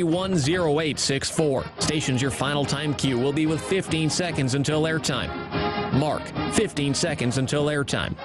10864. Station's your final time cue will be with 15 seconds until airtime. Mark, 15 seconds until airtime.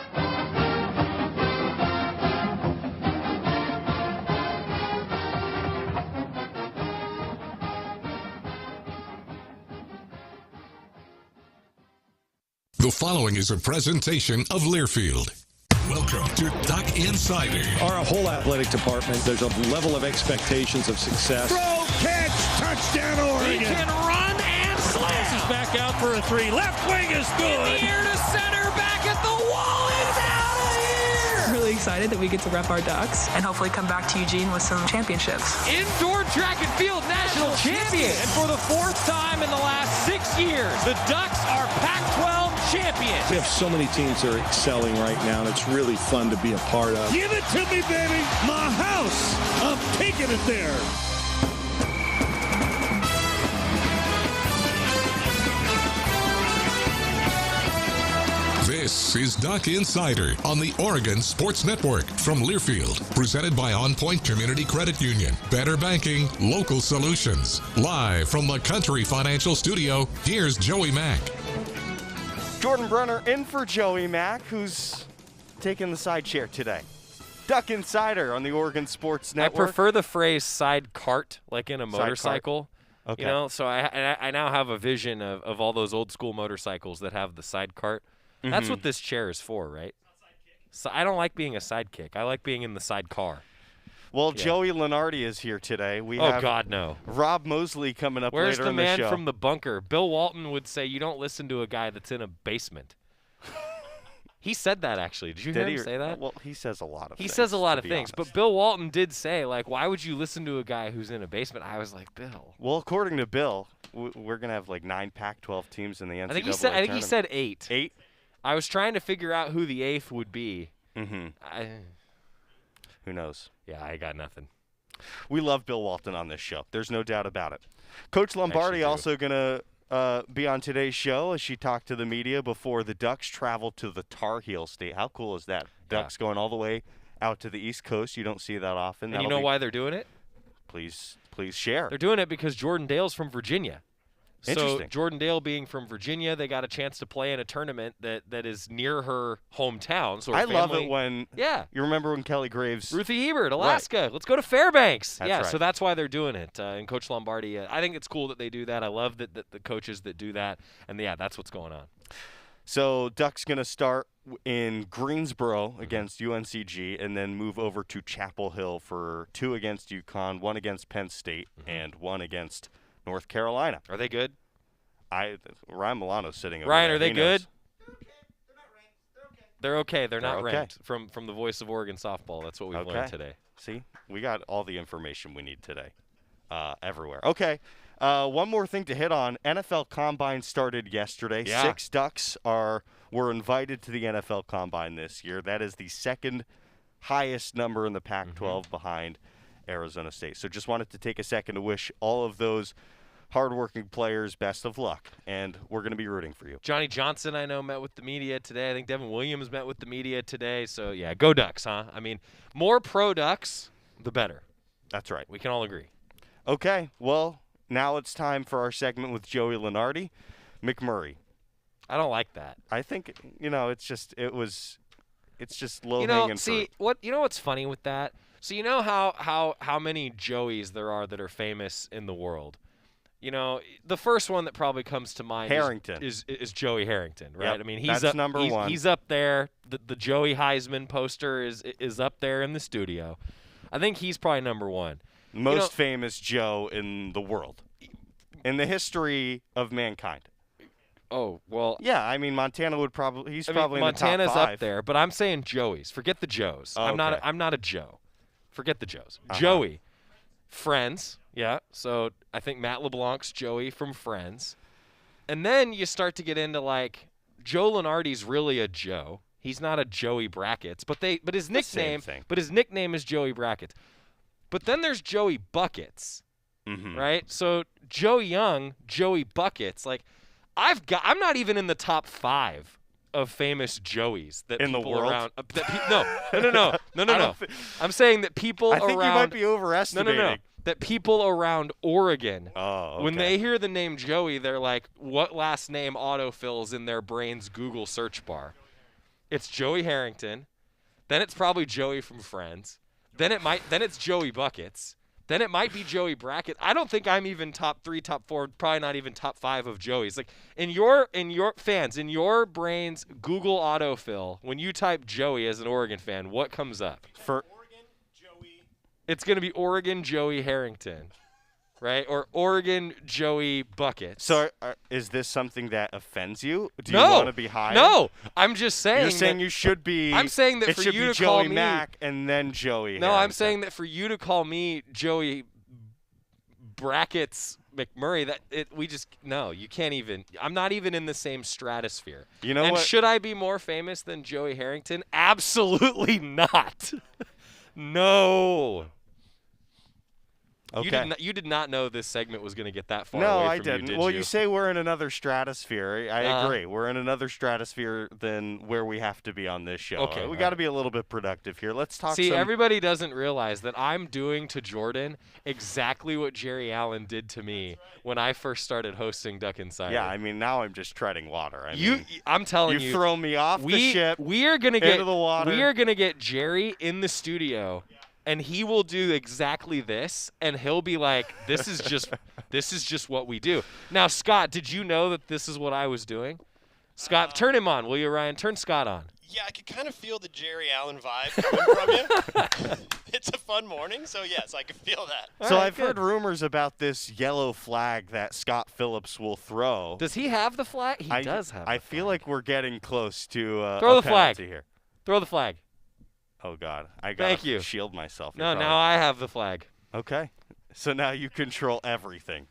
The following is a presentation of Learfield. Welcome to Duck Insider. Our whole athletic department, there's a level of expectations of success. Throw, catch, touchdown, Oregon. He can run and slam. He's back out for a three. Left wing is good. In the air to center, back at the wall. It's out of here. Really excited that we get to rep our Ducks and hopefully come back to Eugene with some championships. Indoor track and field national champion. And for the fourth time in the last 6 years, the Ducks are Pac-12 champions. We have so many teams that are excelling right now, and it's really fun to be a part of. Give it to me, baby. My house. I'm taking it there. This is Duck Insider on the Oregon Sports Network from Learfield, presented by On Point Community Credit Union. Better banking, local solutions. Live from the Country Financial Studio, here's Joey Mack. Jordan Brenner in for Joey Mack, who's taking the side chair today. Duck Insider on the Oregon Sports Network. I prefer the phrase side cart, like in a motorcycle. Okay. You know, so I now have a vision of all those old school motorcycles that have the side cart. Mm-hmm. That's what this chair is for, right? So I don't like being a sidekick. I like being in the side car. Well, yeah. Joey Lombardi is here today. We oh, have God, no. Rob Moseley coming up Where's later in the show. Where's the man from the bunker? Bill Walton would say you don't listen to a guy that's in a basement. He said that, actually. Did you hear him say that? Well, he says a lot of things. He says a lot of things. Honest. But Bill Walton did say, like, why would you listen to a guy who's in a basement? I was like, Bill. Well, according to Bill, we're going to have like 9 Pac-12 teams in the NCAA I think he said 8. 8? I was trying to figure out who the 8th would be. Mm-hmm. Who knows? Yeah, I got nothing. We love Bill Walton on this show. There's no doubt about it. Coach Lombardi also going to be on today's show as she talked to the media before the Ducks travel to the Tar Heel State. How cool is that? Ducks going all the way out to the East Coast. You don't see that often. And you know why they're doing it? Please share. They're doing it because Jordan Dale's from Virginia. Interesting. So Jordan Dale being from Virginia, they got a chance to play in a tournament that is near her hometown. So I love it when you remember when Kelly Graves, Ruthie Hebert, Alaska. Right. Let's go to Fairbanks. That's right. So that's why they're doing it. And Coach Lombardi, I think it's cool that they do that. I love that the coaches that do that. And that's what's going on. So Ducks going to start in Greensboro against UNCG and then move over to Chapel Hill for 2 against UConn, 1 against Penn State, and 1 against North Carolina. Are they good? Ryan Milano's sitting over Ryan, there. are they good? They're okay. They're not ranked. From the voice of Oregon softball. That's what we've learned today. See, we got all the information we need today, everywhere. Okay, one more thing to hit on. NFL Combine started yesterday. Yeah. 6 Ducks were invited to the NFL Combine this year. That is the second highest number in the Pac-12 behind Arizona State. So just wanted to take a second to wish all of those hardworking players best of luck, and we're going to be rooting for you. Johnny Johnson, I know, met with the media today. I think Devin Williams met with the media today. So, yeah, go Ducks, huh? I mean, more pro Ducks, the better. That's right. We can all agree. Okay, well, now it's time for our segment with Joey Lombardi. McMurray. I don't like that. I think, it's just low-hanging fruit. You know what's funny with that? So you know how many Joeys there are that are famous in the world? You know, the first one that probably comes to mind is Joey Harrington, right? Yep, I mean, that's number one. He's up there. The Joey Heisman poster is up there in the studio. I think he's probably number one. Most famous Joe in the world. In the history of mankind. Oh, well. Yeah, I mean, Montana would probably – probably in the top 5. Montana's up there, but I'm saying Joeys. Forget the Joes. Oh, I'm not a Joe. Forget the Joes. Joey. Friends. Yeah, so I think Matt LeBlanc's Joey from Friends. And then you start to get into, like, Joe Lunardi's really a Joe. He's not a Joey Brackets, but his nickname is Joey Brackets. But then there's Joey Buckets, right? So Joe Young, Joey Buckets, like I'm not even in the top 5 of famous Joeys that in people the world. Around. No. I'm saying that people I think around. you might be overestimating. No. that people around Oregon, Oh, okay. when they hear the name Joey, they're like, what last name autofills in their brain's Google search bar? It's Joey Harrington. Then it's probably Joey from Friends. Then it's Joey Buckets. Then it might be Joey Brackett. I don't think I'm even top 3, top 4, probably not even top 5 of Joey's. Like in your fans, in your brain's Google autofill, when you type Joey as an Oregon fan, what comes up? Oregon Joey. It's going to be Oregon Joey Harrington, right? Or Oregon Joey Buckets. So is this something that offends you? Do No. you want to be higher? No, I'm just saying. You're saying that, you should be. I'm saying that it for should you be to call Joey me Mack and then Joey. No, I'm Harrington. saying that for you to call me Joey Brackets McMurray, you can't even. I'm not even in the same stratosphere. You know and what? Should I be more famous than Joey Harrington? Absolutely not. No. Okay. You did not know this segment was going to get that far No, away I from didn't. you, Well, you you say we're in another stratosphere. I Uh-huh. agree. We're in another stratosphere than where we have to be on this show. Okay, we all got to be a little bit productive here. Let's talk. See, some... everybody doesn't realize that I'm doing to Jordan exactly what Jerry Allen did to me when I first started hosting Duck Insider. Yeah, I mean, now I'm just treading water. I'm telling you, throw me off the ship. We are gonna get into the water. We are gonna get Jerry in the studio, and he will do exactly this, and he'll be like, "This is just what we do." Now, Scott, did you know that this is what I was doing? Scott, turn him on, will you, Ryan? Turn Scott on. Yeah, I could kind of feel the Jerry Allen vibe coming from you. It's a fun morning, so yes, I can feel that. So I've heard rumors about this yellow flag that Scott Phillips will throw. Does he have the flag? He does have. I feel like we're getting close to Throw a the flag penalty here. Throw the flag. Oh God, I Thank gotta you. shield myself. No, now I have the flag. Okay, so now you control everything.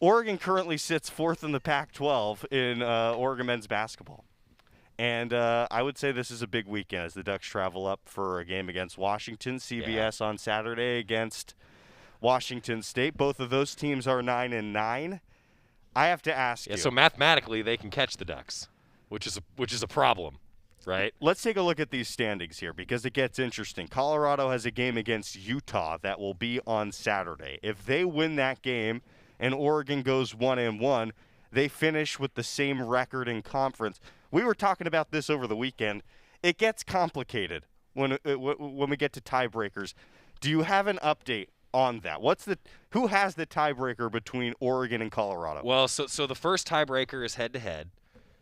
Oregon currently sits 4th in the Pac-12 in Oregon men's basketball. And I would say this is a big weekend as the Ducks travel up for a game against Washington, CBS on Saturday against Washington State. Both of those teams are 9-9. I have to ask you. So mathematically, they can catch the Ducks, which is a problem, right? Let's take a look at these standings here because it gets interesting. Colorado has a game against Utah that will be on Saturday. If they win that game and Oregon goes 1-1, they finish with the same record in conference. We were talking about this over the weekend. It gets complicated when we get to tiebreakers. Do you have an update on that? Who has the tiebreaker between Oregon and Colorado? Well, so the first tiebreaker is head-to-head.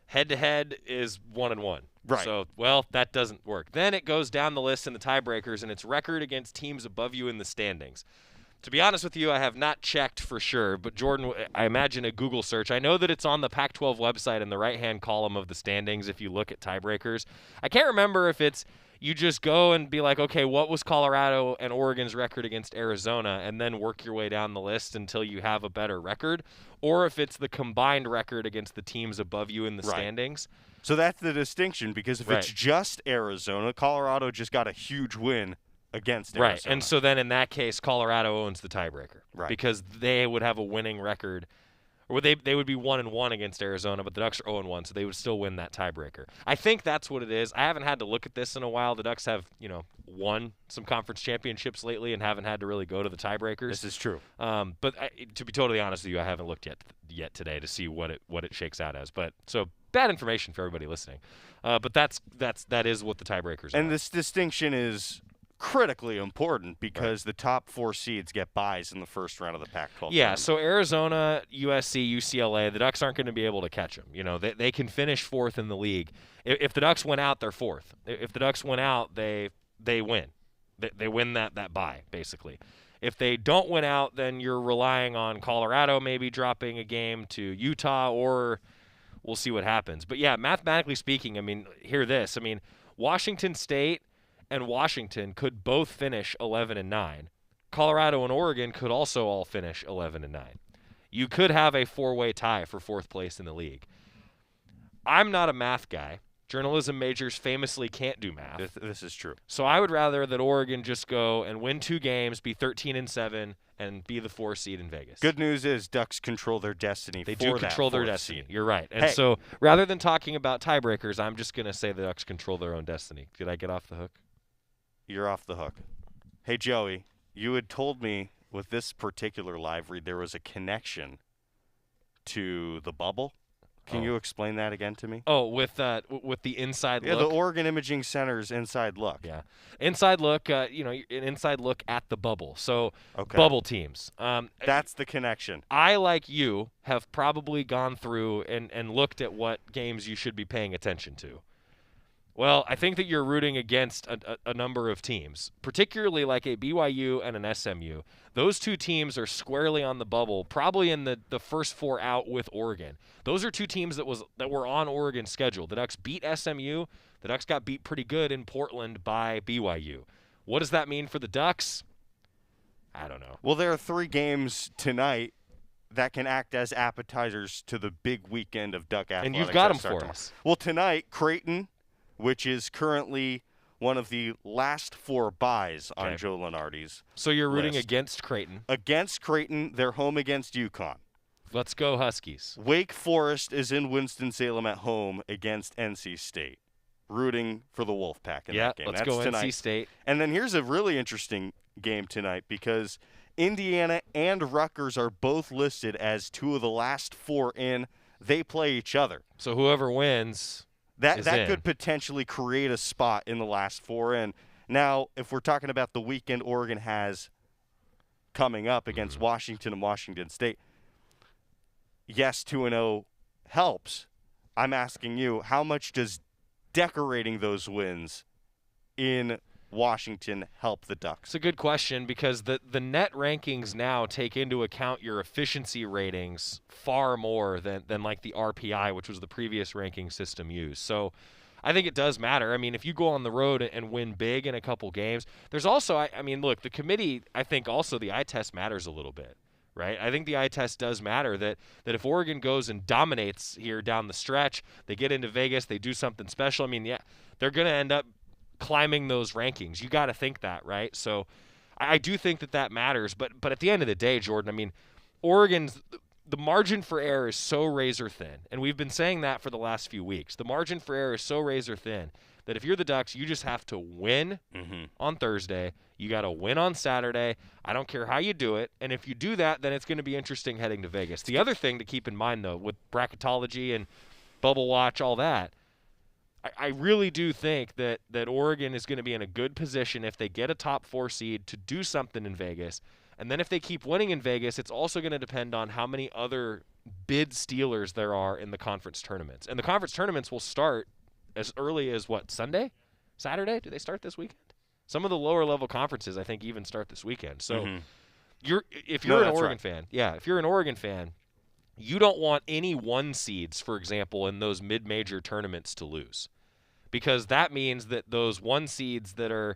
Head-to-head is 1-1. Right. So, well, that doesn't work. Then it goes down the list in the tiebreakers, and it's record against teams above you in the standings. To be honest with you, I have not checked for sure, but Jordan, I imagine a Google search. I know that it's on the Pac-12 website in the right-hand column of the standings if you look at tiebreakers. I can't remember if it's you just go and be like, okay, what was Colorado and Oregon's record against Arizona, and then work your way down the list until you have a better record, or if it's the combined record against the teams above you in the standings. So that's the distinction, because if it's just Arizona, Colorado just got a huge win against Arizona. Right, and so then in that case, Colorado owns the tiebreaker. Right. Because they would have a winning record. Or they would be 1-1 against Arizona, but the Ducks are 0-1, so they would still win that tiebreaker. I think that's what it is. I haven't had to look at this in a while. The Ducks have, won some conference championships lately and haven't had to really go to the tiebreakers. This is true. But to be totally honest with you, I haven't looked yet today to see what it shakes out as. But so bad information for everybody listening. But that is what the tiebreakers are. And this distinction is critically important because the top 4 seeds get buys in the first round of the Pac-12. Yeah, tournament. so Arizona, USC, UCLA, the Ducks aren't going to be able to catch them. They can finish 4th in the league. If the Ducks win out, they're 4th. If the Ducks win out, they win. They win that bye, basically. If they don't win out, then you're relying on Colorado maybe dropping a game to Utah, or we'll see what happens. But, yeah, mathematically speaking, hear this. Washington State and Washington could both finish 11-9. Colorado and Oregon could also all finish 11-9. You could have a 4-way tie for 4th place in the league. I'm not a math guy. Journalism majors famously can't do math. This is true. So I would rather that Oregon just go and win 2 games, be 13-7, and be the 4 seed in Vegas. Good news is Ducks control their destiny. They for do that control their 4th destiny. seed. You're right. And so rather than talking about tiebreakers, I'm just going to say the Ducks control their own destiny. Did I get off the hook? You're off the hook. Hey, Joey, You had told me with this particular live read there was a connection to the bubble. Can you explain that again to me? Oh, with the inside look? Yeah, the Oregon Imaging Center's inside look. Yeah. Inside look, an inside look at the bubble. So bubble teams. That's the connection. I, like you, have probably gone through and looked at what games you should be paying attention to. Well, I think that you're rooting against a number of teams, particularly like a BYU and an SMU. Those two teams are squarely on the bubble, probably in the first 4 out with Oregon. Those are two teams that were on Oregon's schedule. The Ducks beat SMU. The Ducks got beat pretty good in Portland by BYU. What does that mean for the Ducks? I don't know. Well, there are 3 games tonight that can act as appetizers to the big weekend of Duck athletics. And you've got them for us. Well, tonight, Creighton, which is currently one of the last 4 buys on Joe Lunardi's So you're rooting list. against Creighton. Against Creighton, they're home against UConn. Let's go Huskies. Wake Forest is in Winston-Salem at home against NC State. Rooting for the Wolfpack in that game. Let's That's go tonight. NC State. And then here's a really interesting game tonight because Indiana and Rutgers are both listed as 2 of the last 4 in. They play each other. So whoever wins That is in. could potentially create a spot in the last 4 in. Now, if we're talking about the weekend Oregon has coming up against Washington and Washington State, yes, 2-0 helps. I'm asking you, how much does decorating those wins in Washington help the Ducks? It's a good question because the net rankings now take into account your efficiency ratings far more than like the RPI, which was the previous ranking system used. So I think it does matter. I mean, if you go on the road and win big in a couple games, there's also, I mean, look, the committee, I think also the eye test matters a little bit, right? I think the eye test does matter that if Oregon goes and dominates here down the stretch, they get into Vegas, they do something special. I mean, yeah, they're going to end up climbing those rankings. You got to think that, right? So I do think that matters. But at the end of the day, Jordan, I mean, Oregon's the margin for error is so razor thin, and we've been saying that for the last few weeks. The margin for error is so razor thin that if you're the Ducks, you just have to win on Thursday. You got to win on Saturday. I don't care how you do it. And if you do that, then it's going to be interesting heading to Vegas. The other thing to keep in mind, though, with bracketology and bubble watch, all that, I really do think that Oregon is going to be in a good position if they get a top 4 seed to do something in Vegas. And then if they keep winning in Vegas, it's also going to depend on how many other bid stealers there are in the conference tournaments. And the conference tournaments will start as early as, what, Sunday? Saturday? Do they start this weekend? Some of the lower-level conferences, I think, even start this weekend. So if you're an Oregon fan, if you're an Oregon fan, you don't want any 1 seeds, for example, in those mid-major tournaments to lose, because that means that those 1 seeds that are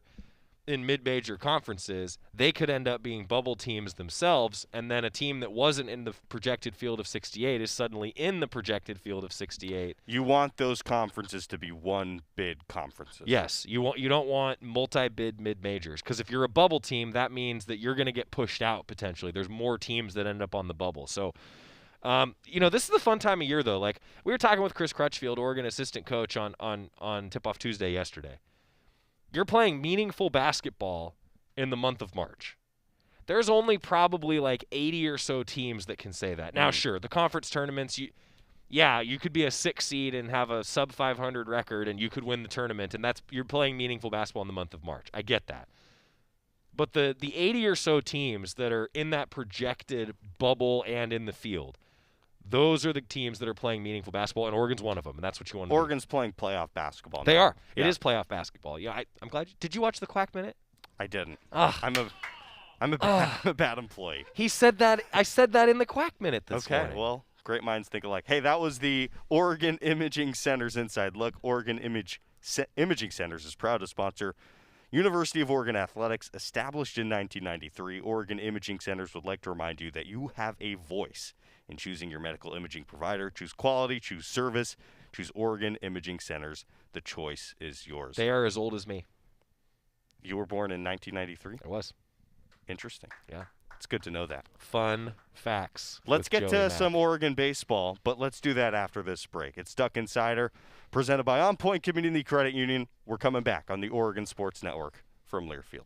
in mid-major conferences, they could end up being bubble teams themselves, and then a team that wasn't in the projected field of 68 is suddenly in the projected field of 68. You want those conferences to be 1-bid conferences. Yes, you don't want multi-bid mid-majors, because if you're a bubble team, that means that you're going to get pushed out potentially. There's more teams that end up on the bubble. So this is the fun time of year, though. Like, we were talking with Chris Crutchfield, Oregon assistant coach, on Tip-Off Tuesday yesterday. You're playing meaningful basketball in the month of March. There's only probably like 80 or so teams that can say that. Now, sure, the conference tournaments, you could be a 6 seed and have a sub-500 record, and you could win the tournament, and you're playing meaningful basketball in the month of March. I get that. But the 80 or so teams that are in that projected bubble and in the field, those are the teams that are playing meaningful basketball, and Oregon's one of them, and that's what you want to do. Oregon's playing playoff basketball. They now. are. It is playoff basketball. Yeah, I'm glad. Did you watch the Quack Minute? I didn't. I'm a bad employee. He said that. I said that in the Quack Minute this morning. Okay, well, great minds think alike. Hey, that was the Oregon Imaging Center's Inside Look. Oregon Imaging Centers is proud to sponsor University of Oregon Athletics. Established in 1993, Oregon Imaging Centers would like to remind you that you have a voice in choosing your medical imaging provider. Choose quality, choose service, choose Oregon Imaging Centers. The choice is yours. They are as old as me. You were born in 1993? I was. Interesting. Yeah. It's good to know that. Fun facts. Let's get to some Oregon baseball, but let's do that after this break. It's Duck Insider, presented by On Point Community Credit Union. We're coming back on the Oregon Sports Network from Learfield.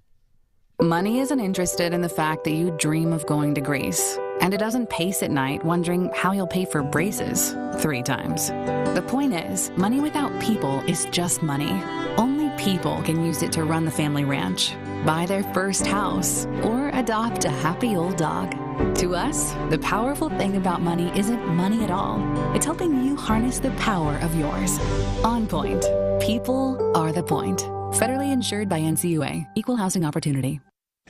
Money isn't interested in the fact that you dream of going to Greece, and it doesn't pace at night wondering how you'll pay for braces 3 times. The point is, money without people is just money. Only people can use it to run the family ranch, buy their first house, or adopt a happy old dog. To us, the powerful thing about money isn't money at all. It's helping you harness the power of yours. On Point. People are the point. Federally insured by NCUA. Equal housing opportunity.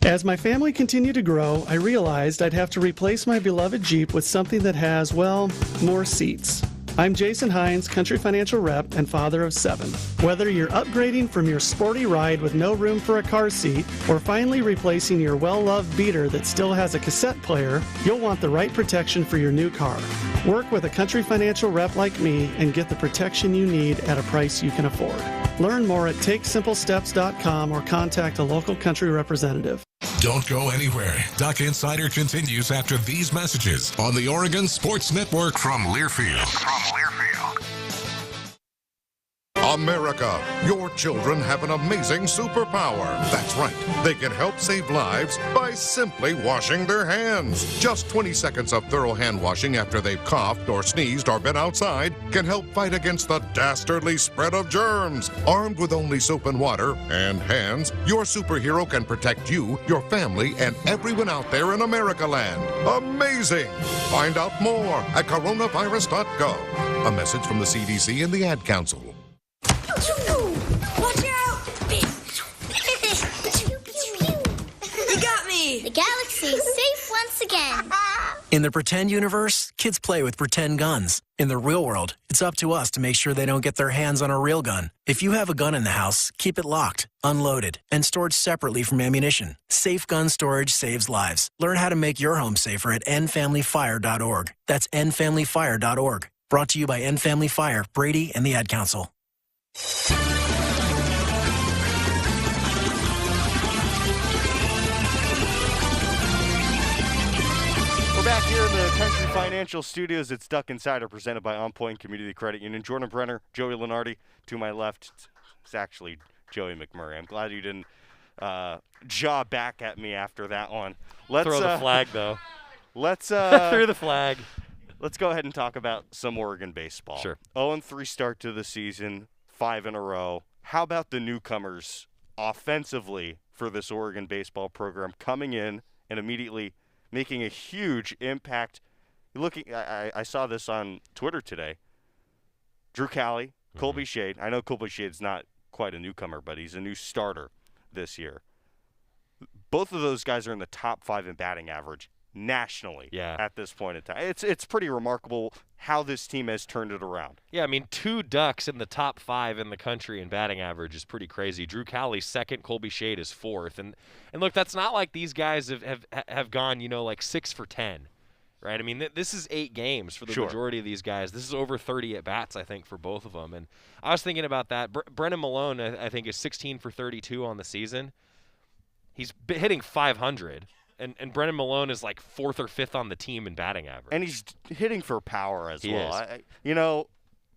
As my family continued to grow, I realized I'd have to replace my beloved Jeep with something that has, well, more seats. I'm Jason Hines, Country Financial Rep and father of 7. Whether you're upgrading from your sporty ride with no room for a car seat or finally replacing your well-loved beater that still has a cassette player, you'll want the right protection for your new car. Work with a Country Financial Rep like me and get the protection you need at a price you can afford. Learn more at TakeSimpleSteps.com or contact a local Country representative. Don't go anywhere. Duck Insider continues after these messages on the Oregon Sports Network from Learfield. America, your children have an amazing superpower. That's right. They can help save lives by simply washing their hands. Just 20 seconds of thorough hand washing after they've coughed or sneezed or been outside can help fight against the dastardly spread of germs. Armed with only soap and water and hands, your superhero can protect you, your family, and everyone out there in America land. Amazing! Find out more at coronavirus.gov. A message from the CDC and the Ad Council. Watch out! You got me! The galaxy is safe once again. In the pretend universe, kids play with pretend guns. In the real world, it's up to us to make sure they don't get their hands on a real gun. If you have a gun in the house, keep it locked, unloaded, and stored separately from ammunition. Safe gun storage saves lives. Learn how to make your home safer at endfamilyfire.org. That's endfamilyfire.org. Brought to you by End Family Fire, Brady, and the Ad Council. We're back here in the Country Financial Studios. It's Duck Insider presented by On Point Community Credit Union. Jordan Brenner, Joey Lenardi. To my left, it's actually Joey McMurray. I'm glad you didn't jaw back at me after that one. Let's throw the flag, though. Let's throw the flag. Let's go ahead and talk about some Oregon baseball. Sure. 0-3 start to the season, 5 in a row. How about the newcomers offensively for this Oregon baseball program coming in and immediately making a huge impact? I saw this on Twitter today. Drew Cali, Colby Shade. I know Colby Shade's not quite a newcomer, but he's a new starter this year. Both of those guys are in the top 5 in batting average nationally at this point in time. It's pretty remarkable how this team has turned it around. Yeah, I mean, 2 Ducks in the top 5 in the country in batting average is pretty crazy. Drew Cali's second, Colby Shade is 4th. And look, that's not like these guys have gone, like 6 for 10, right? I mean, this is 8 games for the majority of these guys. This is over 30 at-bats, I think, for both of them. And I was thinking about that. Brennan Malone, I think, is 16 for 32 on the season. He's hitting 500. And Brennan Malone is like 4th or 5th on the team in batting average. And he's hitting for power as well.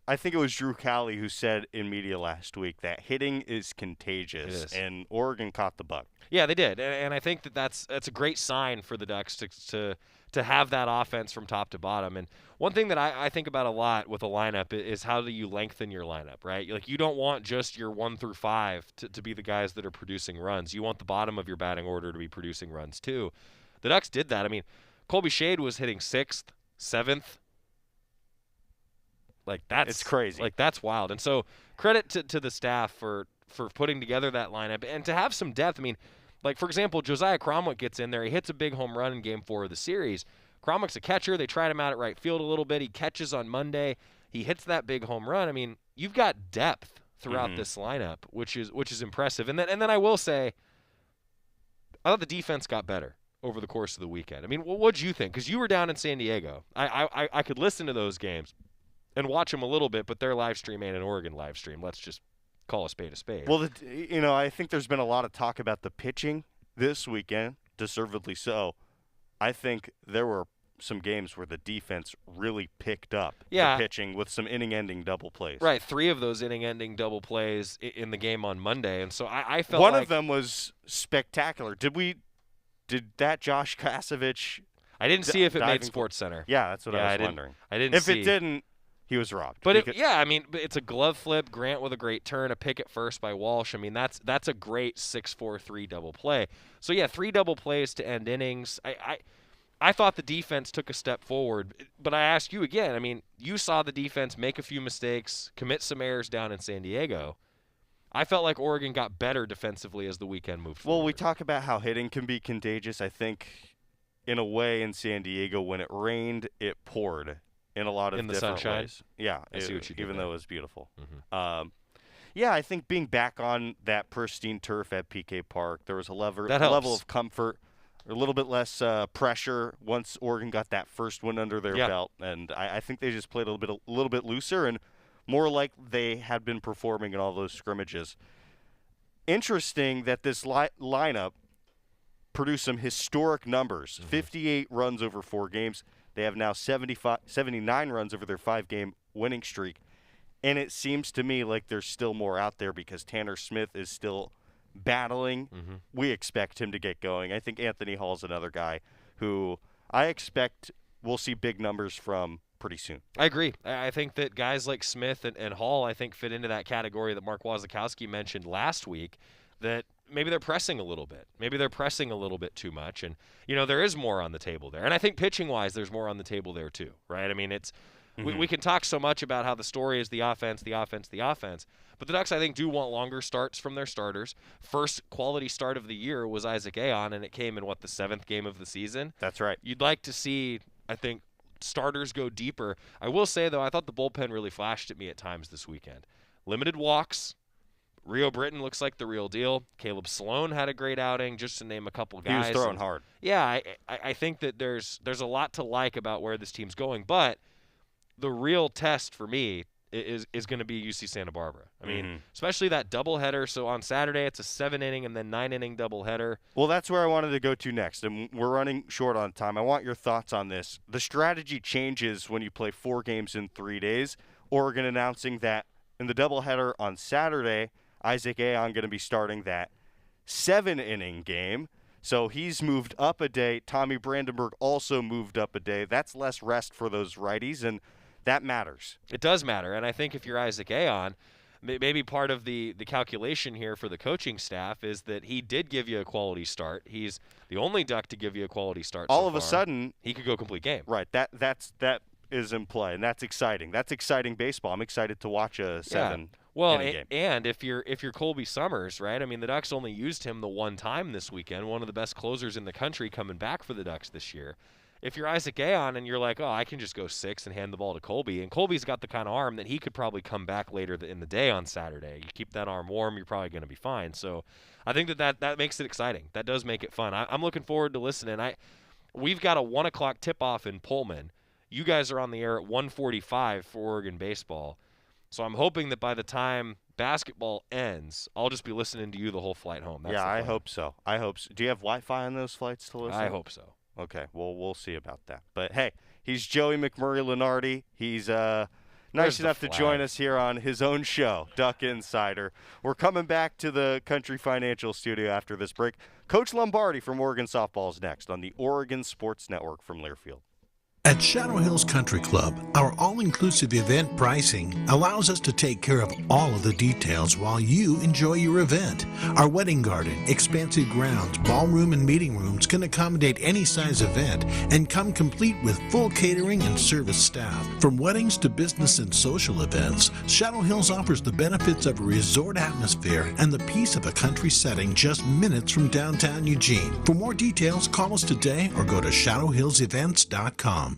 I think it was Drew Cali who said in media last week that hitting is contagious, and Oregon caught the bug. Yeah, they did. And I think that's a great sign for the Ducks to have that offense from top to bottom. And one thing that I think about a lot with a lineup is how do you lengthen your lineup, right? Like, you don't want just your 1 through 5 to be the guys that are producing runs. You want the bottom of your batting order to be producing runs too. The Ducks did that. I mean, Colby Shade was hitting 6th, 7th. Like, it's crazy. Like, that's wild. And so credit to the staff for putting together that lineup and to have some depth. I mean, like, for example, Josiah Cromwell gets in there. He hits a big home run in Game 4 of the series. Cromwell's a catcher. They tried him out at right field a little bit. He catches on Monday. He hits that big home run. I mean, you've got depth throughout this lineup, which is impressive. And then I will say, I thought the defense got better over the course of the weekend. I mean, what'd you think? Because you were down in San Diego. I could listen to those games and watch them a little bit, but their live stream ain't an Oregon live stream. Let's just call a spade a spade. Well, I think there's been a lot of talk about the pitching this weekend, deservedly so. I think there were some games where the defense really picked up the pitching with some inning-ending double plays. Right, 3 of those inning-ending double plays in the game on Monday, and so I felt one of them was spectacular. Did that Josh Kasevich? I didn't see if it made Sports Center. Yeah, that's what I was wondering. I didn't if see. It didn't, he was robbed. But it's a glove flip, Grant with a great turn, a pick at first by Walsh. I mean, that's a great 6-4-3 double play. So, 3 double plays to end innings. I thought the defense took a step forward, but I ask you again, I mean, you saw the defense make a few mistakes, commit some errors down in San Diego. I felt like Oregon got better defensively as the weekend moved forward. Well, we talk about how hitting can be contagious. I think in a way in San Diego, when it rained, it poured in a lot of different sunshine? ways. Yeah, I see what you did even there. though it was beautiful. Mm-hmm. I think being back on that pristine turf at PK Park, there was a level of comfort, a little bit less pressure once Oregon got that first win under their belt, and I think they just played a little bit looser and more like they had been performing in all those scrimmages. Interesting that this lineup produced some historic numbers, 58 runs over 4 games. They have now 79 runs over their 5-game winning streak. And it seems to me like there's still more out there because Tanner Smith is still battling. We expect him to get going. I think Anthony Hall's another guy who I expect we'll see big numbers from pretty soon. I agree. I think that guys like Smith and Hall, I think, fit into that category that Mark Wazakowski mentioned last week, that maybe they're pressing a little bit. Maybe they're pressing a little bit too much. And, there is more on the table there. And I think pitching-wise, there's more on the table there too, right? I mean, it's we can talk so much about how the story is the offense, the offense, the offense. But the Ducks, I think, do want longer starts from their starters. First quality start of the year was Isaac Aon, and it came in, the 7th game of the season? That's right. You'd like to see, I think, starters go deeper. I will say, though, I thought the bullpen really flashed at me at times this weekend. Limited walks. Rio Britton looks like the real deal. Caleb Sloan had a great outing, just to name a couple guys. He was throwing hard. Yeah, I think that there's a lot to like about where this team's going, but the real test for me is going to be UC Santa Barbara. I mean, especially that doubleheader. So on Saturday, it's a 7-inning and then 9-inning doubleheader. Well, that's where I wanted to go to next, and we're running short on time. I want your thoughts on this. The strategy changes when you play 4 games in 3 days. Oregon announcing that in the doubleheader on Saturday, Isaac Aon going to be starting that 7-inning game. So he's moved up a day. Tommy Brandenburg also moved up a day. That's less rest for those righties, and that matters. It does matter, and I think if you're Isaac Aon, maybe part of the calculation here for the coaching staff is that he did give you a quality start. He's the only Duck to give you a quality start all of a sudden, he could go complete game. Right, that is in play, and that's exciting. That's exciting baseball. I'm excited to watch a 7-inning game. And if you're Colby Summers, right? I mean, the Ducks only used him the one time this weekend, one of the best closers in the country coming back for the Ducks this year. If you're Isaac Aon and you're like, I can just go 6 and hand the ball to Colby, and Colby's got the kind of arm that he could probably come back later in the day on Saturday. You keep that arm warm, you're probably going to be fine. So I think that makes it exciting. That does make it fun. I'm looking forward to listening. We've got a 1 o'clock tip-off in Pullman. You guys are on the air at 1:45 for Oregon baseball. So I'm hoping that by the time basketball ends, I'll just be listening to you the whole flight home. That's I hope so. Do you have Wi-Fi on those flights to listen? I hope so. Okay, well, we'll see about that. But, hey, he's Joey McMurray-Lenardi. He's nice enough to join us here on his own show, Duck Insider. We're coming back to the Country Financial Studio after this break. Coach Lombardi from Oregon Softball is next on the Oregon Sports Network from Learfield. At Shadow Hills Country Club, our all-inclusive event pricing allows us to take care of all of the details while you enjoy your event. Our wedding garden, expansive grounds, ballroom, and meeting rooms can accommodate any size event and come complete with full catering and service staff. From weddings to business and social events, Shadow Hills offers the benefits of a resort atmosphere and the peace of a country setting just minutes from downtown Eugene. For more details, call us today or go to shadowhillsevents.com.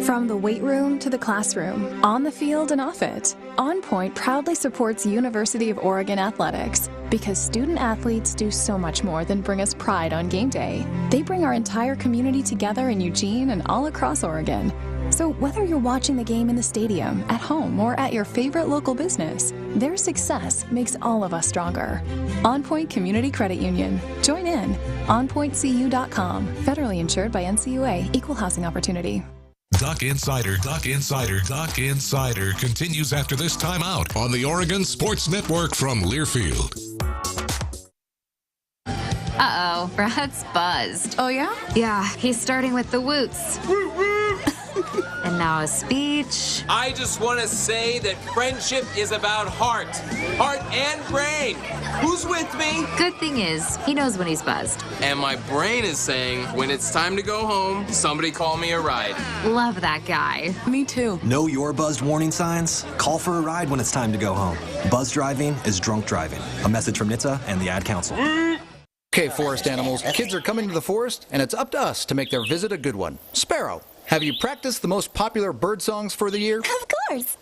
From the weight room to the classroom, on the field and off it, On Point proudly supports University of Oregon athletics because student athletes do so much more than bring us pride on game day. They bring our entire community together in Eugene and all across Oregon. So whether you're watching the game in the stadium, at home, or at your favorite local business, their success makes all of us stronger. On Point Community Credit Union. Join in. OnPointCU.com. Federally insured by NCUA. Equal housing opportunity. Duck Insider continues after this timeout on the Oregon Sports Network from Learfield. Uh-oh, Brad's buzzed. Oh, yeah? Yeah, he's starting with the woots. And now a speech. I just want to say that friendship is about heart and brain. Who's with me? Good thing is, he knows when he's buzzed. And my brain is saying, when it's time to go home, somebody call me a ride. Love that guy. Me too. Know your buzzed warning signs? Call for a ride when it's time to go home. Buzz driving is drunk driving. A message from NHTSA and the Ad Council. Okay, forest animals, kids are coming to the forest, and it's up to us to make their visit a good one. Sparrow, have you practiced the most popular bird songs for the year? Of course.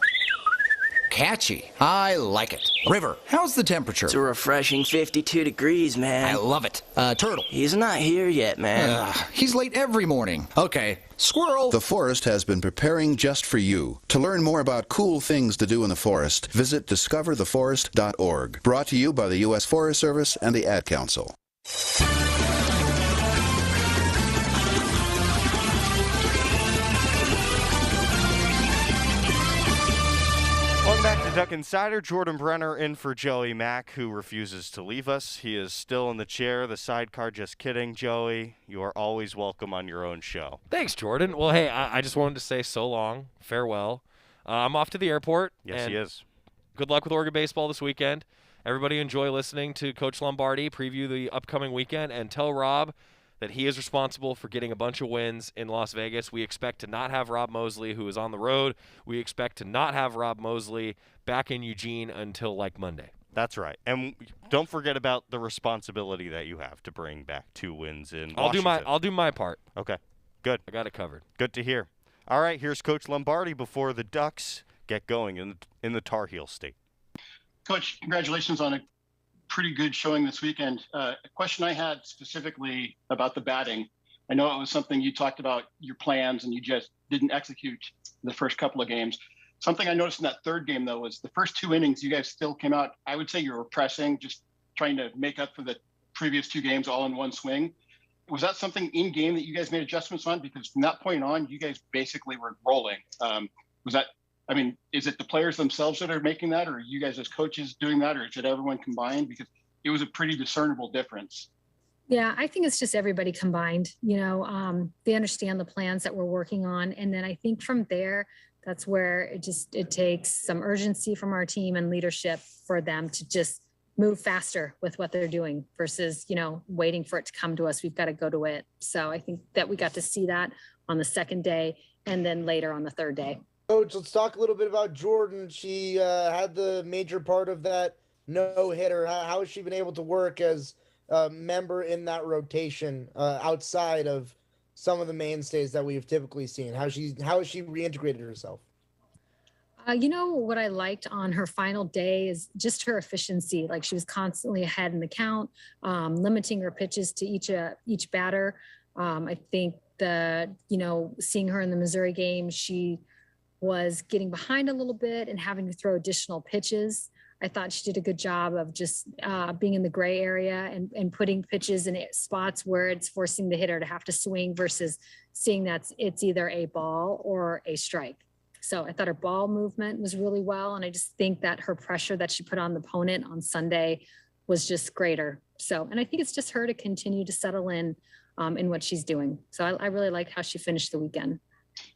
Catchy. I like it. River, how's the temperature? It's a refreshing 52 degrees, man. I love it. Turtle. He's not here yet, man. He's late every morning. Okay. Squirrel. The forest has been preparing just for you. To learn more about cool things to do in the forest, visit discovertheforest.org. Brought to you by the U.S. Forest Service and the Ad Council. Welcome back to Duck Insider. Jordan Brenner in for Joey Mack, who refuses to leave us. He is still in the chair, the sidecar. Just kidding, Joey. You are always welcome on your own show. Thanks, Jordan. Well, hey, I just wanted to say so long, farewell. I'm off to the airport. Yes, he is. Good luck with Oregon baseball this weekend. Everybody enjoy listening to Coach Lombardi preview the upcoming weekend, and tell Rob that he is responsible for getting a bunch of wins in Las Vegas. We expect to not have Rob Moseley, who is on the road. We expect to not have Rob Moseley back in Eugene until like Monday. That's right. And don't forget about the responsibility that you have to bring back 2 wins in Washington. I'll do my part. Okay. Good. I got it covered. Good to hear. All right, here's Coach Lombardi before the Ducks get going in the Tar Heel State. Coach, congratulations on a pretty good showing this weekend. A question I had specifically about the batting. I know it was something you talked about your plans and you just didn't execute the first couple of games. Something I noticed in that third game, though, was the first 2 innings, you guys still came out. I would say you were pressing, just trying to make up for the previous 2 games all in one swing. Was that something in game that you guys made adjustments on? Because from that point on, you guys basically were rolling. Is it the players themselves that are making that, or are you guys as coaches doing that, or is it everyone combined? Because it was a pretty discernible difference. Yeah, I think it's just everybody combined. They understand the plans that we're working on. And then I think from there, that's where it takes some urgency from our team and leadership for them to just move faster with what they're doing versus, waiting for it to come to us. We've got to go to it. So I think that we got to see that on the second day and then later on the third day. Coach, let's talk a little bit about Jordan. She had the major part of that no-hitter. How has she been able to work as a member in that rotation outside of some of the mainstays that we've typically seen? How has she reintegrated herself? What I liked on her final day is just her efficiency. Like, she was constantly ahead in the count, limiting her pitches to each batter. I think seeing her in the Missouri game, she was getting behind a little bit and having to throw additional pitches. I thought she did a good job of just being in the gray area and putting pitches in spots where it's forcing the hitter to have to swing versus seeing that it's either a ball or a strike. So I thought her ball movement was really well. And I just think that her pressure that she put on the opponent on Sunday was just greater. So, and I think it's just her to continue to settle in what she's doing. So I really like how she finished the weekend.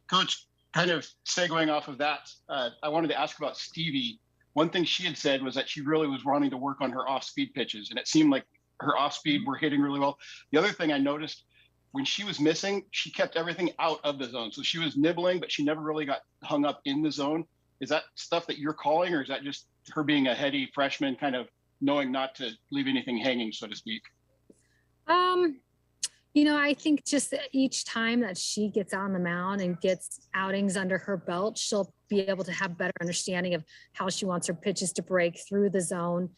Coach, kind of segueing off of that, I wanted to ask about Stevie. One thing she had said was that she really was wanting to work on her off-speed pitches, and it seemed like her off-speed were hitting really well. The other thing I noticed, when she was missing, she kept everything out of the zone. So she was nibbling, but she never really got hung up in the zone. Is that stuff that you're calling, or is that just her being a heady freshman, kind of knowing not to leave anything hanging, so to speak? I think just each time that she gets on the mound and gets outings under her belt, she'll be able to have better understanding of how she wants her pitches to break through the zone.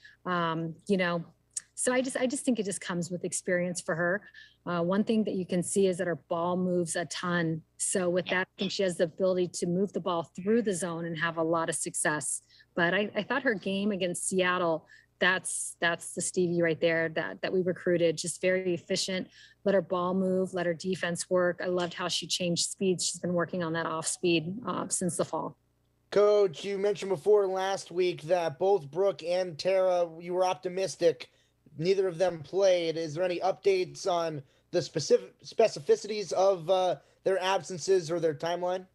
So I just think it just comes with experience for her. One thing that you can see is that her ball moves a ton. So with that, I think she has the ability to move the ball through the zone and have a lot of success. But I thought her game against Seattle, that's the Stevie right there that we recruited. Just very efficient, let her ball move, let her defense work. I loved how she changed speeds. She's been working on that off speed since the fall. Coach, you mentioned before last week that both Brooke and Tara, you were optimistic. Neither of them played. Is there any updates on the specificities of their absences or their timeline?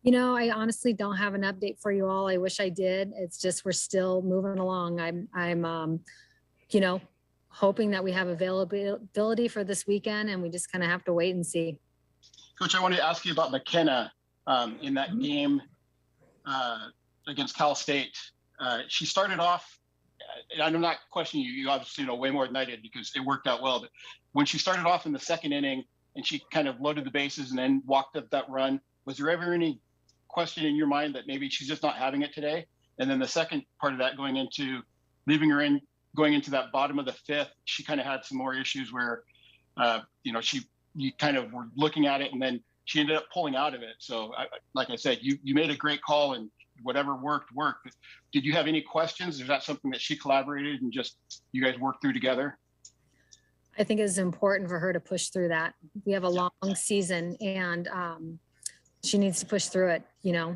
I honestly don't have an update for you all. I wish I did. It's just we're still moving along. I'm hoping that we have availability for this weekend, and we just kind of have to wait and see. Coach, I wanted to ask you about McKenna in that game against Cal State. She started off, and I'm not questioning you. You obviously know way more than I did because it worked out well. But when she started off in the second inning and she kind of loaded the bases and then walked up that run, was there ever any question in your mind that maybe she's just not having it today? And then the second part of that, going into that bottom of the fifth, she kind of had some more issues where, you kind of were looking at it and then she ended up pulling out of it. So like I said, you made a great call and whatever worked. But did you have any questions? Is that something that she collaborated and just you guys worked through together? I think it's important for her to push through that. We have a long season and she needs to push through it.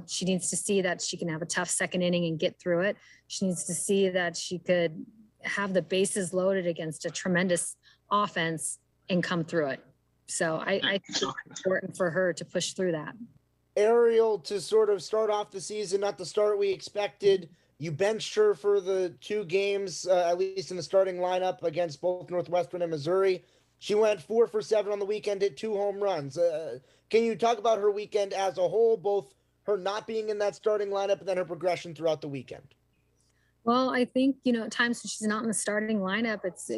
She needs to see that she can have a tough second inning and get through it. She needs to see that she could have the bases loaded against a tremendous offense and come through it. So I think it's important for her to push through that. Ariel, to sort of start off the season, not the start we expected, you benched her for the two games, at least in the starting lineup against both Northwestern and Missouri. She went 4 for 7 on the weekend, hit 2 home runs. Can you talk about her weekend as a whole, both her not being in that starting lineup and then her progression throughout the weekend? Well, I think, at times when she's not in the starting lineup, it's,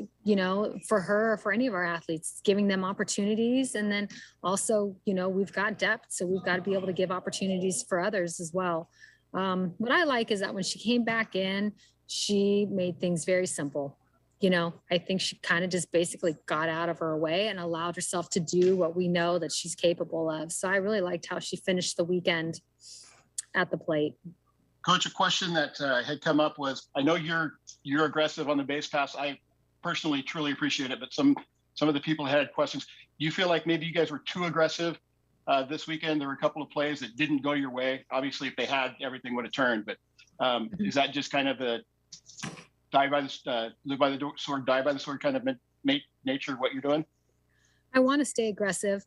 for her or for any of our athletes, it's giving them opportunities. And then also, we've got depth, so we've got to be able to give opportunities for others as well. What I like is that when she came back in, she made things very simple. I think she kind of just basically got out of her way and allowed herself to do what we know that she's capable of. So I really liked how she finished the weekend at the plate. Coach, a question that had come up was, I know you're aggressive on the base pass. I personally truly appreciate it, but some of the people had questions. Do you feel like maybe you guys were too aggressive this weekend? There were a couple of plays that didn't go your way. Obviously, if they had, everything would have turned. But is that just kind of the live by the sword, die by the sword kind of nature of what you're doing? I want to stay aggressive.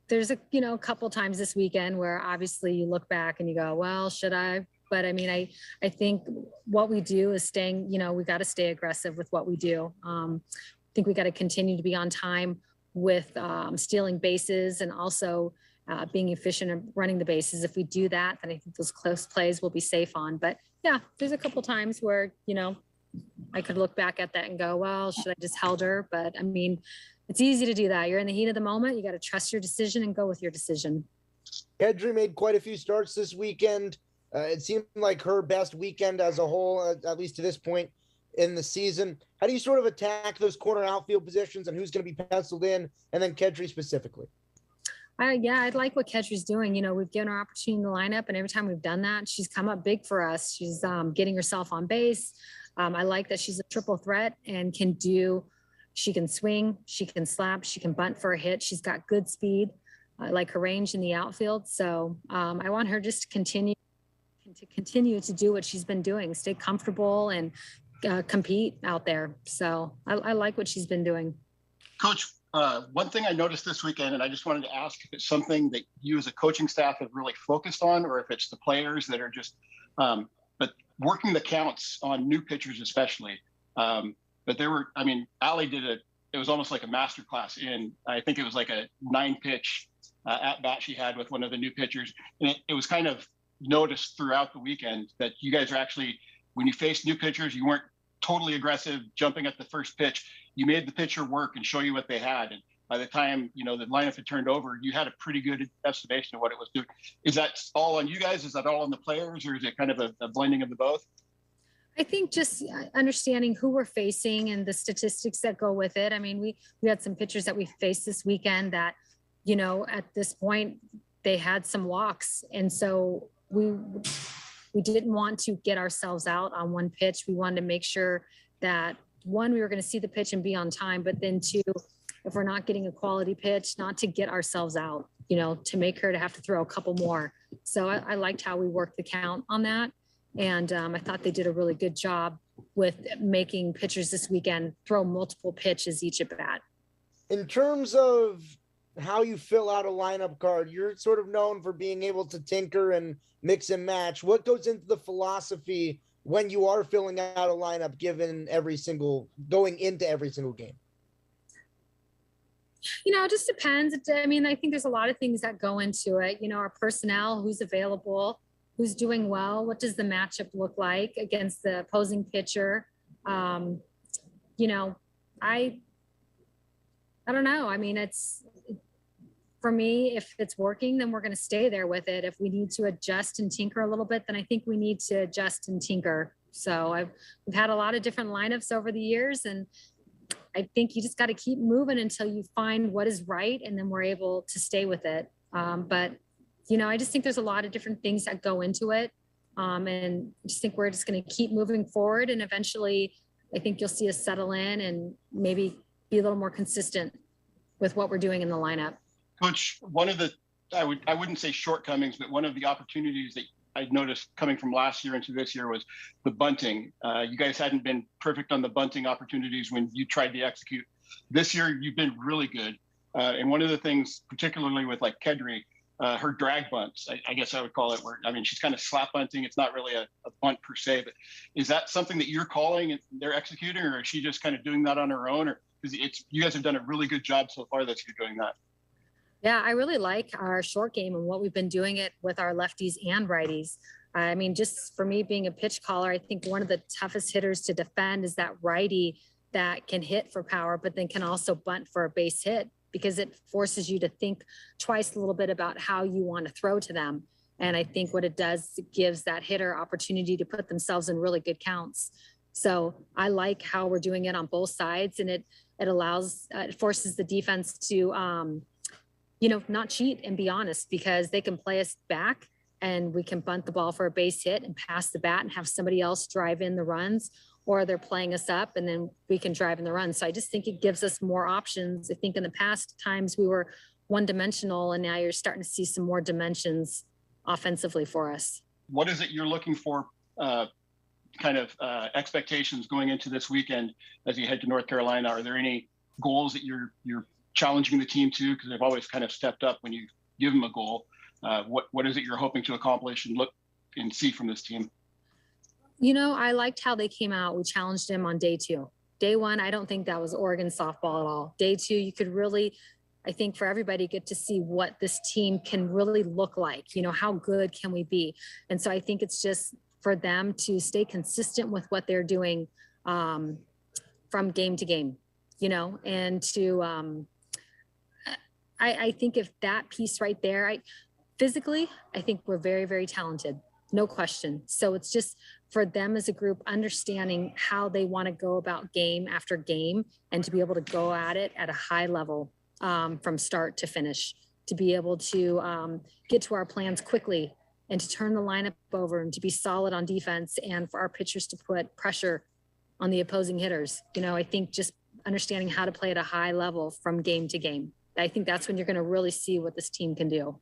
There's a couple times this weekend where obviously you look back and you go, well, should I? But I mean, I think what we do is staying, we got to stay aggressive with what we do. I think we got to continue to be on time with stealing bases and also being efficient and running the bases. If we do that, then I think those close plays we'll be safe on. But yeah, there's a couple times where, I could look back at that and go, well, should I just held her? But I mean, it's easy to do that. You're in the heat of the moment. You got to trust your decision and go with your decision. Kedri made quite a few starts this weekend. It seemed like her best weekend as a whole, at least to this point in the season. How do you sort of attack those corner outfield positions and who's going to be penciled in, and then Kedri specifically? I like what Kedri's doing. We've given her opportunity in the lineup, and every time we've done that, she's come up big for us. She's getting herself on base. I like that she's a triple threat and she can swing, she can slap, she can bunt for a hit. She's got good speed. I like her range in the outfield. So I want her just to continue to do what she's been doing, stay comfortable and compete out there. So I like what she's been doing. Coach, one thing I noticed this weekend, and I just wanted to ask if it's something that you as a coaching staff have really focused on, or if it's the players that are just, but working the counts on new pitchers especially. But Allie it was almost like a master class I think it was like a 9-pitch at bat she had with one of the new pitchers. And it was kind of noticed throughout the weekend that you guys are actually, when you face new pitchers, you weren't totally aggressive jumping at the first pitch. you made the pitcher work and show you what they had. And by the time, the lineup had turned over, you had a pretty good estimation of what it was doing. Is that all on you guys? Is that all on the players, or is it kind of a blending of the both? I think just understanding who we're facing and the statistics that go with it. I mean, we had some pitchers that we faced this weekend that, at this point, they had some walks. And so we didn't want to get ourselves out on one pitch. We wanted to make sure that, one, we were going to see the pitch and be on time, but then two, if we're not getting a quality pitch, not to get ourselves out, to make her to have to throw a couple more. So I liked how we worked the count on that. And I thought they did a really good job with making pitchers this weekend throw multiple pitches each at bat. In terms of how you fill out a lineup card, you're sort of known for being able to tinker and mix and match. What goes into the philosophy when you are filling out a lineup going into every single game? It just depends. I mean, I think there's a lot of things that go into it. Our personnel, who's available, who's doing well, what does the matchup look like against the opposing pitcher? I don't know. I mean, for me, if it's working, then we're going to stay there with it. If we need to adjust and tinker a little bit, then I think we need to adjust and tinker. So we've had a lot of different lineups over the years, and I think you just got to keep moving until you find what is right, and then we're able to stay with it. But I just think there's a lot of different things that go into it. And I just think we're just going to keep moving forward. And eventually, I think you'll see us settle in and maybe be a little more consistent with what we're doing in the lineup. Coach, one of the, I wouldn't say shortcomings, but one of the opportunities that I noticed coming from last year into this year was the bunting. You guys hadn't been perfect on the bunting opportunities when you tried to execute. This year, you've been really good. And one of the things, particularly with like Kedry, her drag bunts, I guess I would call it, she's kind of slap bunting. It's not really a bunt per se, but is that something that you're calling and they're executing, or is she just kind of doing that on her own? Or because you guys have done a really good job so far that you're doing that. Yeah, I really like our short game and what we've been doing it with our lefties and righties. I mean, just for me being a pitch caller, I think one of the toughest hitters to defend is that righty that can hit for power, but then can also bunt for a base hit, because it forces you to think twice a little bit about how you want to throw to them. And I think what it does, it gives that hitter opportunity to put themselves in really good counts. So I like how we're doing it on both sides, and it allows, it forces the defense to, not cheat and be honest, because they can play us back and we can bunt the ball for a base hit and pass the bat and have somebody else drive in the runs, or they're playing us up and then we can drive in the runs. So I just think it gives us more options. I think in the past times we were one-dimensional, and now you're starting to see some more dimensions offensively for us. What is it you're looking for, expectations going into this weekend as you head to North Carolina? Are there any goals that you're challenging the team to? Because they've always kind of stepped up when you give them a goal. What is it you're hoping to accomplish and look and see from this team? I liked how they came out. We challenged them on day 2. Day 1, I don't think that was Oregon softball at all. Day 2, you could really, I think for everybody, get to see what this team can really look like. How good can we be? And so I think it's just for them to stay consistent with what they're doing from game to game, and to, I think if that piece right there, physically, I think we're very, very talented. No question. So it's just for them as a group, understanding how they want to go about game after game, and to be able to go at it at a high level from start to finish, to be able to get to our plans quickly and to turn the lineup over and to be solid on defense, and for our pitchers to put pressure on the opposing hitters. I think just understanding how to play at a high level from game to game. I think that's when you're going to really see what this team can do.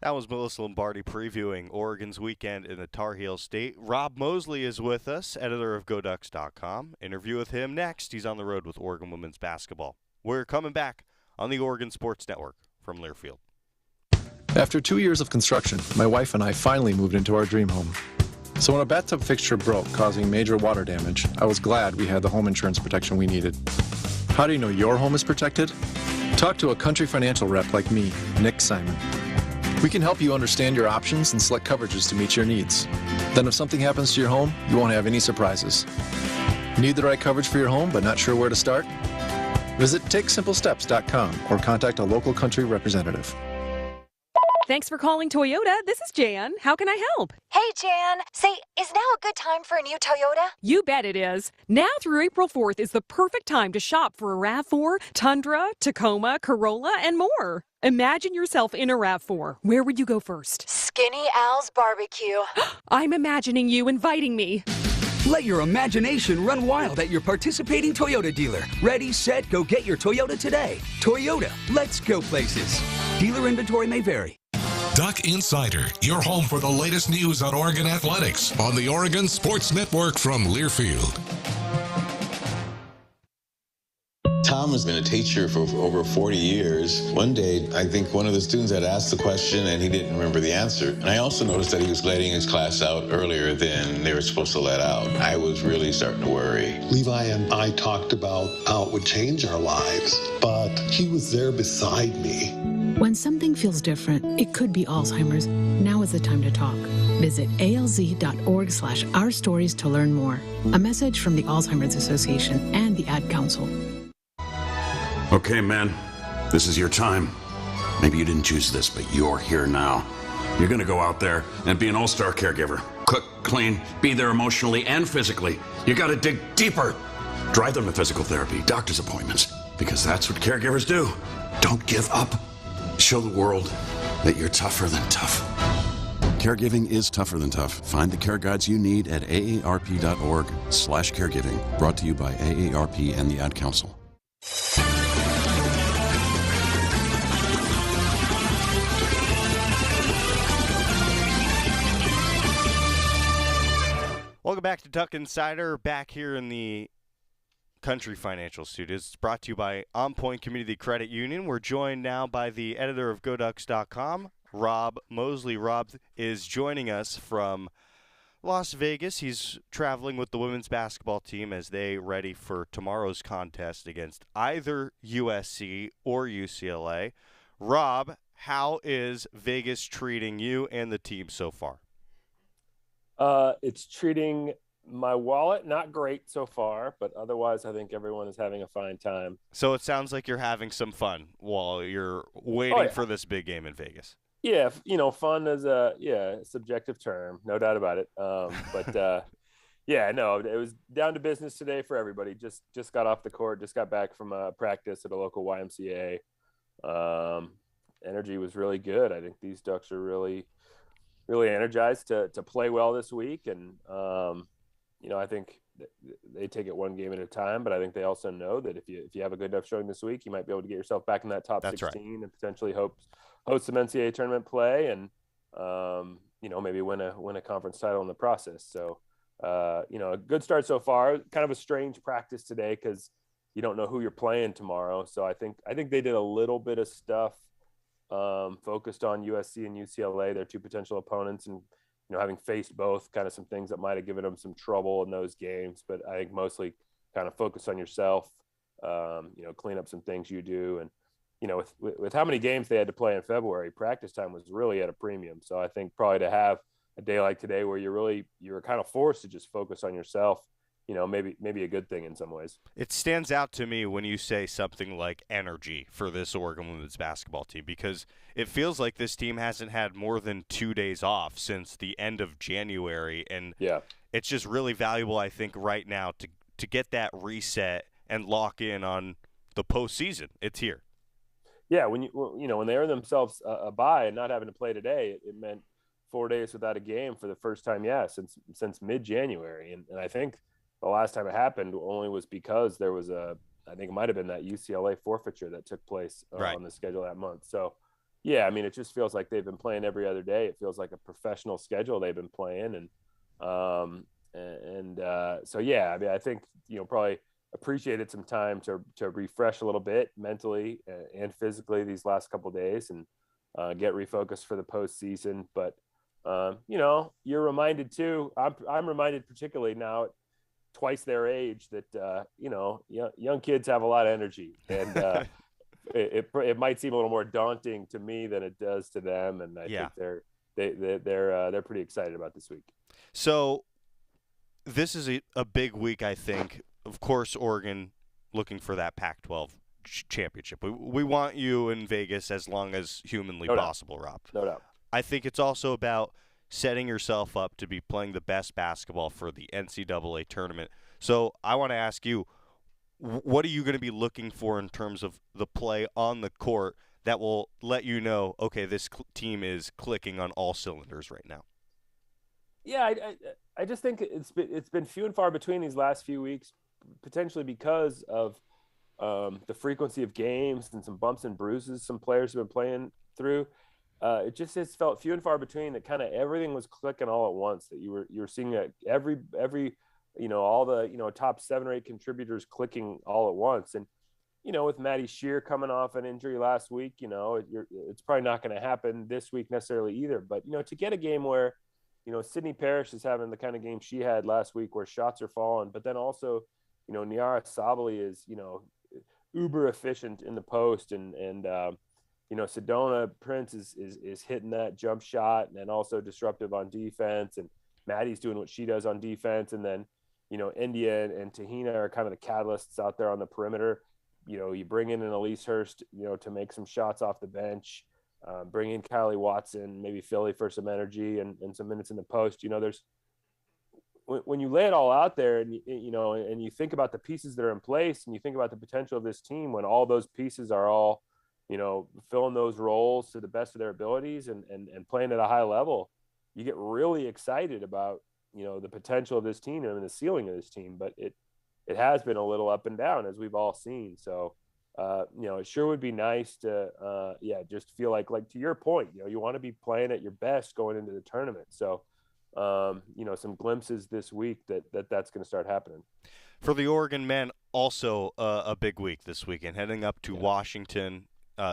That was Melyssa Lombardi previewing Oregon's weekend in the Tar Heel State. Rob Moseley is with us, editor of GoDucks.com. Interview with him next. He's on the road with Oregon women's basketball. We're coming back on the Oregon Sports Network from Learfield. After 2 years of construction, my wife and I finally moved into our dream home. So when a bathtub fixture broke, causing major water damage, I was glad we had the home insurance protection we needed. How do you know your home is protected? Talk to a Country Financial rep like me, Nick Simon. We can help you understand your options and select coverages to meet your needs. Then if something happens to your home, you won't have any surprises. Need the right coverage for your home but not sure where to start? Visit TakeSimpleSteps.com or contact a local country representative. Thanks for calling Toyota. This is Jan. How can I help? Hey, Jan. Say, is now a good time for a new Toyota? You bet it is. Now through April 4th is the perfect time to shop for a RAV4, Tundra, Tacoma, Corolla, and more. Imagine yourself in a RAV4. Where would you go first? Skinny Al's Barbecue. I'm imagining you inviting me. Let your imagination run wild at your participating Toyota dealer. Ready, set, go get your Toyota today. Toyota, let's go places. Dealer inventory may vary. Duck Insider, your home for the latest news on Oregon athletics on the Oregon Sports Network from Learfield. Tom has been a teacher for over 40 years. One day, I think one of the students had asked the question and he didn't remember the answer. And I also noticed that he was letting his class out earlier than they were supposed to let out. I was really starting to worry. Levi and I talked about how it would change our lives, but he was there beside me. When something feels different, it could be Alzheimer's. Now is the time to talk. Visit alz.org/ourstories to learn more. A message from the Alzheimer's Association and the Ad Council. Okay, man, this is your time. Maybe you didn't choose this, but you're here now. You're gonna go out there and be an all-star caregiver. Cook, clean, be there emotionally and physically. You gotta dig deeper. Drive them to physical therapy, doctor's appointments, because that's what caregivers do. Don't give up. Show the world that you're tougher than tough. Caregiving is tougher than tough. Find the care guides you need at aarp.org/caregiving. Brought to you by AARP and the Ad Council. Welcome back to Duck Insider, back here in the Country Financial Studios. It's brought to you by On Point Community Credit Union. We're joined now by the editor of GoDucks.com, Rob Moseley. Rob is joining us from Las Vegas. He's traveling with the women's basketball team as they ready for tomorrow's contest against either USC or UCLA. Rob, how is Vegas treating you and the team so far? It's treating my wallet not great so far, but otherwise I think everyone is having a fine time. So it sounds like you're having some fun while you're waiting for this big game in Vegas. Yeah, fun is a subjective term, no doubt about it. But yeah, no, it was down to business today for everybody. Just got off the court, just got back from practice at a local YMCA. Energy was really good. I think these Ducks are really energized to play well this week, and I think they take it one game at a time, but I think they also know that if you have a good enough showing this week, you might be able to get yourself back in that top 16 and potentially host some NCAA tournament play and maybe win a conference title in the process. So a good start so far. Kind of a strange practice today because you don't know who you're playing tomorrow. So I think they did a little bit of stuff focused on USC and UCLA, their two potential opponents, and having faced both, kind of some things that might have given them some trouble in those games. But I think mostly kind of focus on yourself, clean up some things you do. And, with how many games they had to play in February, practice time was really at a premium. So I think probably to have a day like today where you're kind of forced to just focus on yourself, maybe a good thing in some ways. It stands out to me when you say something like energy for this Oregon women's basketball team, because it feels like this team hasn't had more than 2 days off since the end of January. And it's just really valuable, I think, right now to get that reset and lock in on the postseason. It's here. Yeah, when they earn themselves a bye and not having to play today, it meant 4 days without a game for the first time, since mid-January. And I think the last time it happened only was because there was I think it might have been that UCLA forfeiture that took place on the schedule that month. So, yeah, I mean, it just feels like they've been playing every other day. It feels like a professional schedule they've been playing. And so, yeah, I mean, I think, probably appreciated some time to refresh a little bit mentally and physically these last couple of days and get refocused for the postseason. But, you're reminded too, I'm reminded particularly now twice their age that young kids have a lot of energy, and it might seem a little more daunting to me than it does to them, and I think they're pretty excited about this week. So this is a big week, I think. Of course, Oregon looking for that Pac-12 championship. We want you in Vegas as long as humanly possible, Rob. No doubt. I think it's also about setting yourself up to be playing the best basketball for the NCAA tournament. So I want to ask you, what are you going to be looking for in terms of the play on the court that will let you know, okay, this team is clicking on all cylinders right now? Yeah, I just think it's been few and far between these last few weeks, potentially because of the frequency of games and some bumps and bruises some players have been playing through. It's felt few and far between that kind of everything was clicking all at once, that you were seeing every all the top 7 or 8 contributors clicking all at once. And with Maddie Shear coming off an injury last week, it's probably not going to happen this week necessarily either. But to get a game where Sydney Parrish is having the kind of game she had last week where shots are falling, but then also Niara Sabali is uber efficient in the post, and Sedona Prince is hitting that jump shot and then also disruptive on defense, and Maddie's doing what she does on defense, and then India and Tahina are kind of the catalysts out there on the perimeter. You bring in an Elise Hurst to make some shots off the bench, bring in Kylie Watson, maybe Philly for some energy and some minutes in the post. There's when you lay it all out there and you think about the pieces that are in place and you think about the potential of this team when all those pieces are all filling those roles to the best of their abilities and playing at a high level, you get really excited about the potential of this team and the ceiling of this team. But it has been a little up and down, as we've all seen. So it sure would be nice to just feel like to your point, you want to be playing at your best going into the tournament. So some glimpses this week that's going to start happening. For the Oregon men, also a big week this weekend, heading up to Washington,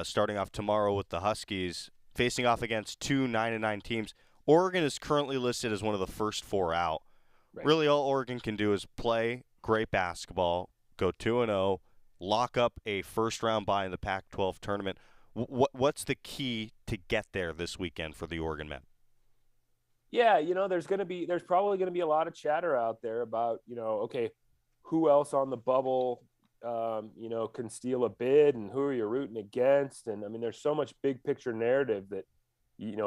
starting off tomorrow with the Huskies, facing off against 2 9-9 teams. Oregon is currently listed as one of the first 4 out. Right. Really, all Oregon can do is play great basketball, go 2-0, lock up a first-round bye in the Pac-12 tournament. What's the key to get there this weekend for the Oregon men? Yeah, there's probably going to be a lot of chatter out there about, okay, who else on the bubble, can steal a bid and who are you rooting against? And I mean, there's so much big picture narrative that,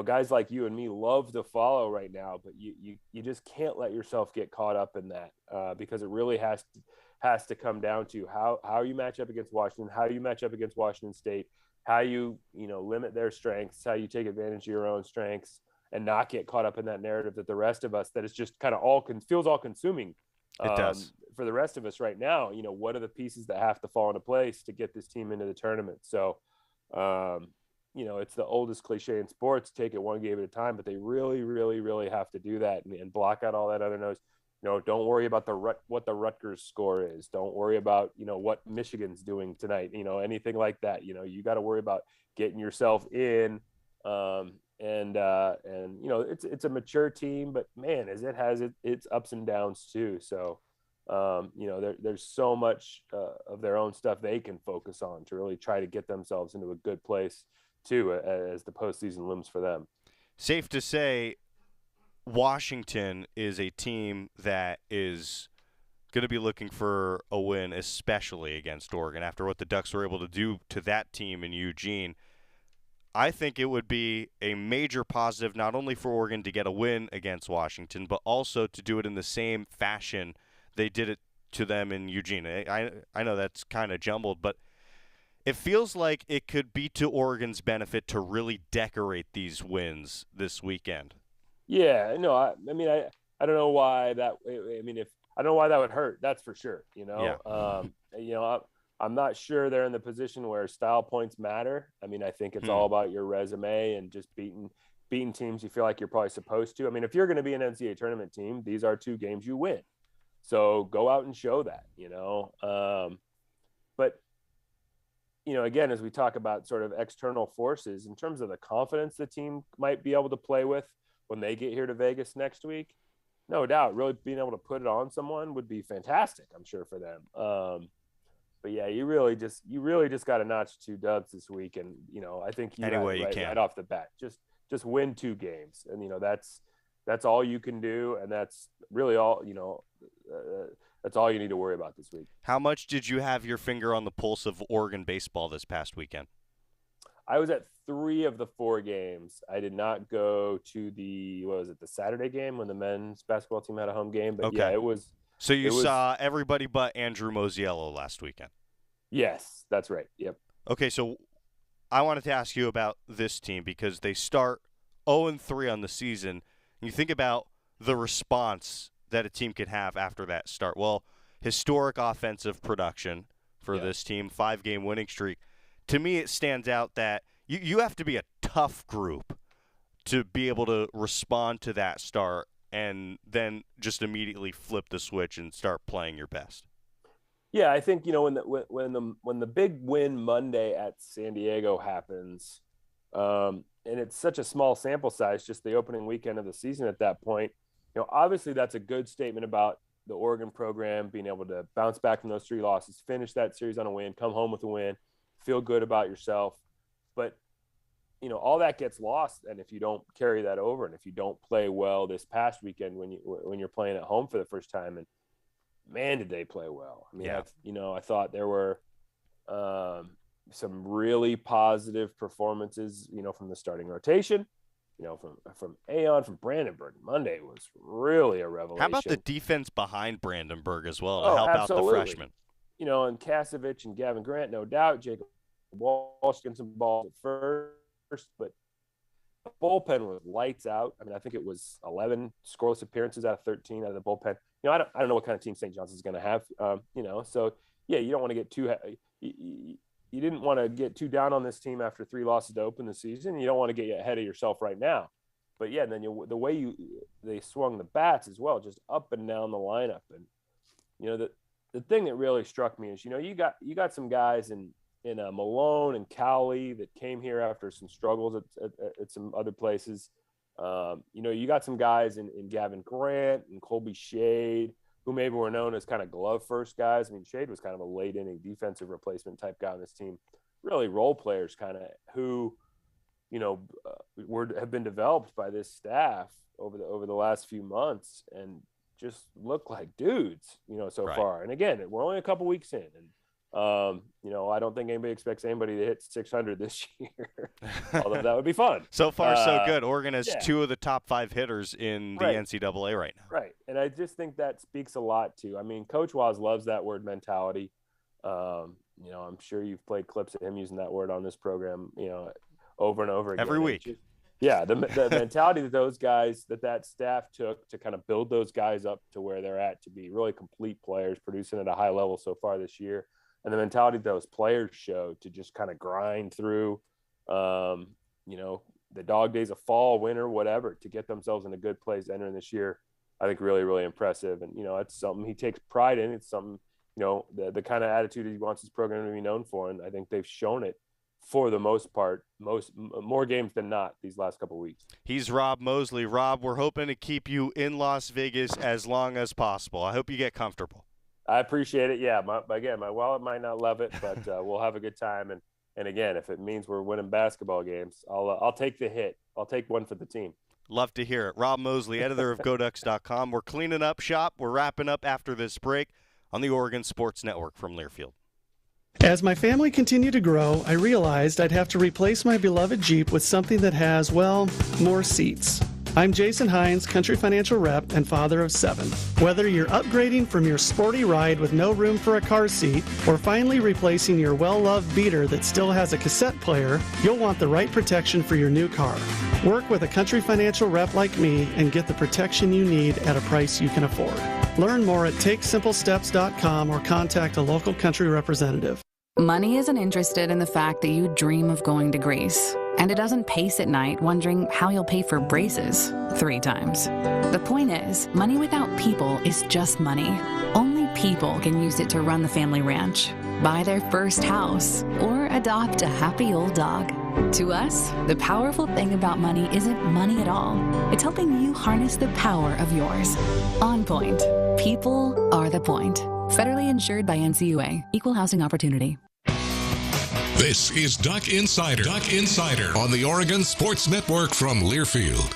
guys like you and me love to follow right now, but you just can't let yourself get caught up in that because it really has to come down to how you match up against Washington, how you match up against Washington State, how you limit their strengths, how you take advantage of your own strengths, and not get caught up in that narrative that the rest of us, that is just kind of feels all consuming. It does. For the rest of us right now, what are the pieces that have to fall into place to get this team into the tournament? So, it's the oldest cliche in sports, take it one game at a time, but they really, really, really have to do that and block out all that other noise. Don't worry about what the Rutgers score is. Don't worry about, what Michigan's doing tonight, anything like that. You got to worry about getting yourself in, it's a mature team, but man, as it has its ups and downs too. So, there's so much of their own stuff they can focus on to really try to get themselves into a good place too, as the postseason looms for them. Safe to say, Washington is a team that is going to be looking for a win, especially against Oregon, after what the Ducks were able to do to that team in Eugene. I think it would be a major positive not only for Oregon to get a win against Washington, but also to do it in the same fashion they did it to them in Eugene. I know that's kind of jumbled, but it feels like it could be to Oregon's benefit to really decorate these wins this weekend. Yeah, no, I don't know why that. I don't know why that would hurt. That's for sure. Yeah. I'm not sure they're in the position where style points matter. I think it's all about your resume and just beating teams you feel like you're probably supposed to. If you're going to be an NCAA tournament team, these are 2 games you win. So go out and show that, But, again, as we talk about sort of external forces, in terms of the confidence the team might be able to play with when they get here to Vegas next week, no doubt, really being able to put it on someone would be fantastic, I'm sure, for them. But yeah, you really just got to notch 2 dubs this week, and I think right off the bat, just win 2 games, and that's all you can do, and that's really all. that's all you need to worry about this week. How much did you have your finger on the pulse of Oregon baseball this past weekend? I was at 3 of the 4 games. I did not go to the Saturday game when the men's basketball team had a home game. But Okay. yeah, it was. So you saw everybody but Andrew Mosiello last weekend. Yes, that's right. Yep. Okay, so I wanted to ask you about this team because they start 0-3 on the season. You think about the response that a team could have after that start. Well, historic offensive production for this team, 5-game winning streak. To me, it stands out that you have to be a tough group to be able to respond to that start and then just immediately flip the switch and start playing your best. Yeah, I think when the big win Monday at San Diego happens, and it's such a small sample size, just the opening weekend of the season at that point. Obviously that's a good statement about the Oregon program being able to bounce back from those 3 losses, finish that series on a win, come home with a win, feel good about yourself. But all that gets lost, and if you don't carry that over, and if you don't play well this past weekend when you're playing at home for the first time, and man, did they play well. I mean, I thought there were some really positive performances, from the starting rotation, from Aon, from Brandenburg. Monday was really a revelation. How about the defense behind Brandenburg as well to help absolutely. out the freshmen? And Kasevich and Gavin Grant, no doubt. Jacob Walsh getting some balls at first, but the bullpen was lights out. I mean, I think it was 11 scoreless appearances out of 13 out of the bullpen. I don't know what kind of team St. John's is going to have. So yeah, you don't want to get too. You didn't want to get too down on this team after 3 losses to open the season. You don't want to get ahead of yourself right now. But yeah, then the way they swung the bats as well, just up and down the lineup, and the thing that really struck me is you got some guys in Malone and Cowley that came here after some struggles at some other places. You got some guys in Gavin Grant and Colby Shade, who maybe were known as kind of glove first guys. I mean, Shade was kind of a late inning defensive replacement type guy on this team. Really role players kind of who, have been developed by this staff over the last few months and just look like dudes, so far. And again, we're only a couple weeks in, and I don't think anybody expects anybody to hit 600 this year, although that would be fun. So far, so good. Oregon has 2 of the top 5 hitters in the NCAA right now. Right, and I just think that speaks a lot to. I mean, Coach Waz loves that word mentality. I'm sure you've played clips of him using that word on this program, over and over again. Every week. The mentality that those guys, that staff took to kind of build those guys up to where they're at, to be really complete players, producing at a high level so far this year. And the mentality that those players show to just kind of grind through, the dog days of fall, winter, whatever, to get themselves in a good place entering this year, I think really, really impressive. And, it's something he takes pride in. It's something, the kind of attitude he wants his program to be known for. And I think they've shown it for the most part, more games than not these last couple of weeks. He's Rob Moseley. Rob, we're hoping to keep you in Las Vegas as long as possible. I hope you get comfortable. I appreciate it. Yeah, my wallet might not love it, but we'll have a good time. And again, if it means we're winning basketball games, I'll take the hit. I'll take one for the team. Love to hear it. Rob Moseley, editor of GoDucks.com. We're cleaning up shop. We're wrapping up after this break on the Oregon Sports Network from Learfield. As my family continued to grow, I realized I'd have to replace my beloved Jeep with something that has, more seats. I'm Jason Hines, Country Financial Rep and father of 7. Whether you're upgrading from your sporty ride with no room for a car seat or finally replacing your well-loved beater that still has a cassette player, you'll want the right protection for your new car. Work with a Country Financial Rep like me and get the protection you need at a price you can afford. Learn more at TakeSimpleSteps.com or contact a local Country representative. Money isn't interested in the fact that you dream of going to Greece. And it doesn't pace at night wondering how you'll pay for braces 3 times. The point is, money without people is just money. Only people can use it to run the family ranch, buy their first house, or adopt a happy old dog. To us, the powerful thing about money isn't money at all. It's helping you harness the power of yours. On Point. People are the point. Federally insured by NCUA. Equal housing opportunity. This is Duck Insider. Duck Insider on the Oregon Sports Network from Learfield.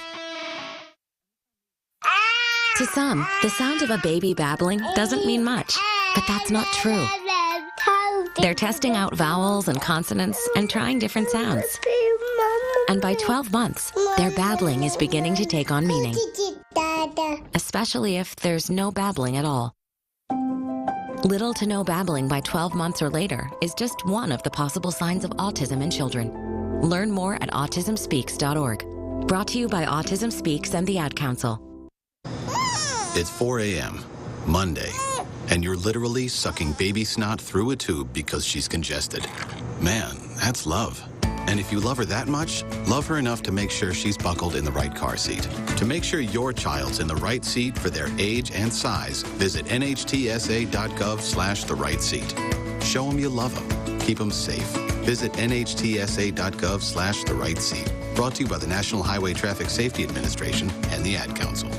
To some, the sound of a baby babbling doesn't mean much, but that's not true. They're testing out vowels and consonants and trying different sounds. And by 12 months, their babbling is beginning to take on meaning, especially if there's no babbling at all. Little to no babbling by 12 months or later is just one of the possible signs of autism in children. Learn more at autismspeaks.org. Brought to you by Autism Speaks and the Ad Council. It's 4 a.m., Monday, and you're literally sucking baby snot through a tube because she's congested. Man, that's love. And if you love her that much, love her enough to make sure she's buckled in the right car seat. To make sure your child's in the right seat for their age and size, visit nhtsa.gov/the right seat. Show them you love them. Keep them safe. Visit nhtsa.gov/the right seat. Brought to you by the National Highway Traffic Safety Administration and the Ad Council.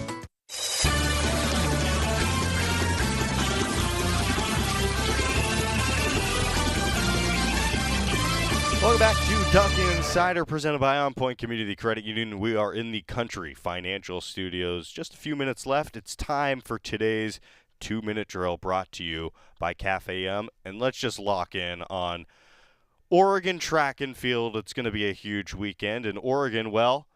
Welcome back to Duck Insider, presented by On Point Community Credit Union. We are in the Country Financial Studios. Just a few minutes left. It's time for today's 2-minute drill, brought to you by Cafe M. And let's just lock in on Oregon track and field. It's going to be a huge weekend. In Oregon, well,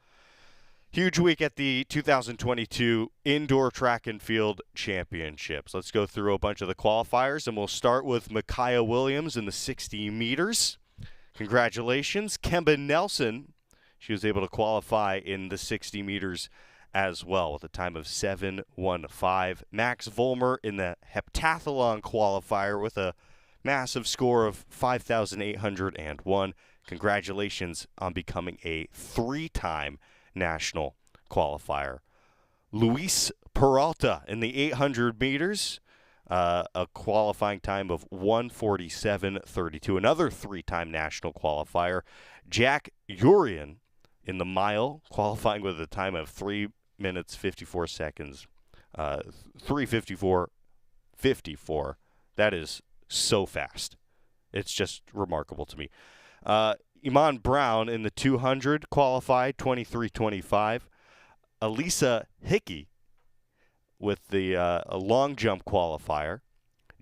huge week at the 2022 Indoor Track and Field Championships. Let's go through a bunch of the qualifiers, and we'll start with MICAH Williams in the 60 meters. Congratulations. KEMBA Nelson, she was able to qualify in the 60 meters as well with a time of 7:15. Max VOLLMER in the heptathlon qualifier with a massive score of 5,801. Congratulations on becoming a 3-time national qualifier. Luis Peralta in the 800 meters. A qualifying time of 1:47.32. Another 3-time national qualifier. Jack YEARIAN in the mile, qualifying with a time of 3 minutes 54 seconds. 3:54.54. That is so fast. It's just remarkable to me. IMAN Brown in the 200 qualified 23:25. ALYSAH HICKEY with the long jump qualifier.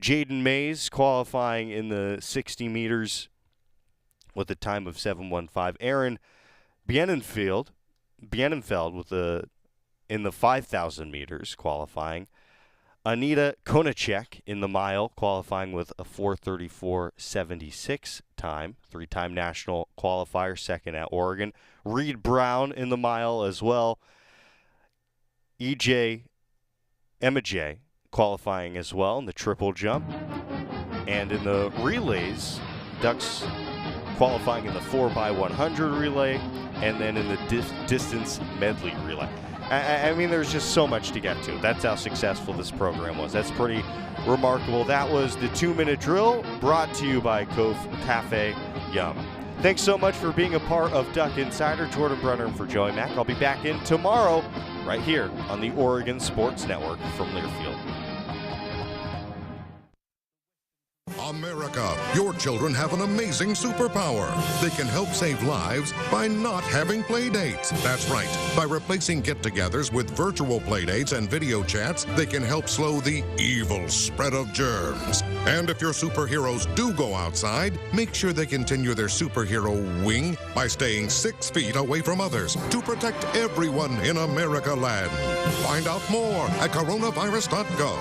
JADYN Mays qualifying in the 60 meters with a time of 7:15. Aaron Bienenfeld with in the 5,000 meters qualifying. ANETA KONIECZEK in the mile qualifying with a 4:34.76 time. 3-time national qualifier, second at Oregon. Reed Brown in the mile as well. Emma J qualifying as well in the triple jump. And in the relays, Ducks qualifying in the 4x100 relay, and then in the distance medley relay. I mean, there's just so much to get to. That's how successful this program was. That's pretty remarkable. That was the 2-minute drill, brought to you by Cafe Yum. Thanks so much for being a part of Duck Insider. Jordan Brenner and for Joey Mack. I'll be back in tomorrow right here on the Oregon Sports Network from Learfield. America, your children have an amazing superpower. They can help save lives by not having play dates. That's right. By replacing get-togethers with virtual play dates and video chats, they can help slow the evil spread of germs. And if your superheroes do go outside, make sure they continue their superhero wing by staying 6 feet away from others to protect everyone in America land. Find out more at coronavirus.gov.